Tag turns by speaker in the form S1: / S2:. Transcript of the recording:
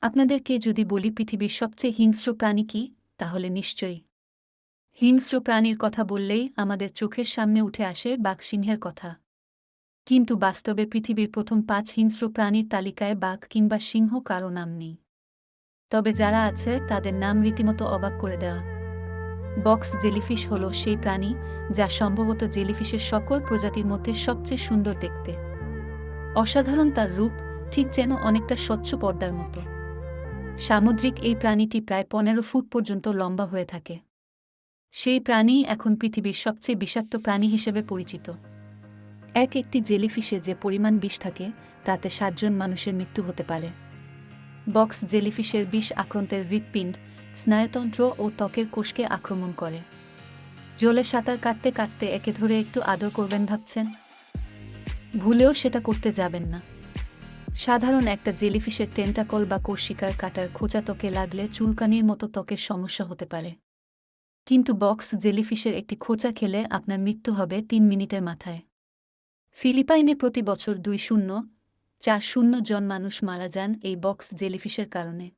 S1: আপনাদেরকে যদি বলি পৃথিবীর সবচেয়ে হিংস্র প্রাণী কি, তাহলে নিশ্চয়ই হিংস্র প্রাণীর কথা বললেই আমাদের চোখের সামনে উঠে আসে বাঘ-সিংহের কথা। কিন্তু বাস্তবে পৃথিবীর প্রথম ৫ হিংস্র প্রাণীর তালিকায় বাঘ কিংবা সিংহ কারও নাম নেই। তবে যারা আছে তাদের নাম রীতিমতো অবাক করে দেওয়া। বক্স জেলিফিশ হল সেই প্রাণী যা সম্ভবত জেলিফিশের সকল প্রজাতির মধ্যে সবচেয়ে সুন্দর দেখতে। অসাধারণ তার রূপ, ঠিক যেন অনেকটা স্বচ্ছ পর্দার মতো। সামুদ্রিক এই প্রাণীটি প্রায় ১৫ ফুট পর্যন্ত লম্বা হয়ে থাকে। সেই প্রাণী এখন পৃথিবীর সবচেয়ে বিষাক্ত প্রাণী হিসেবে পরিচিত। একটি জেলিফিশে যে পরিমাণ বিষ থাকে, তাতে ৭ জন মানুষের মৃত্যু হতে পারে। বক্স জেলিফিশের বিষ আক্রান্তের হৃৎপিণ্ড, স্নায়ুতন্ত্র ও ত্বকের কোষকে আক্রমণ করে। জলে সাঁতার কাটতে কাটতে একে ধরে একটু আদর করবেন ভাবছেন? ভুলেও সেটা করতে যাবেন না। সাধারণ একটা জেলিফিশের টেন্টাকল বা কোষিকার কাটার খোঁচা ত্বকে লাগলে চুলকানির মতো ত্বকের সমস্যা হতে পারে। কিন্তু বক্স জেলিফিশের একটি খোঁচা খেলে আপনার মৃত্যু হবে ৩ মিনিটের মাথায়। ফিলিপাইনে প্রতি বছর ২.০৪০ জন মানুষ মারা যান এই বক্স জেলিফিশের কারণে।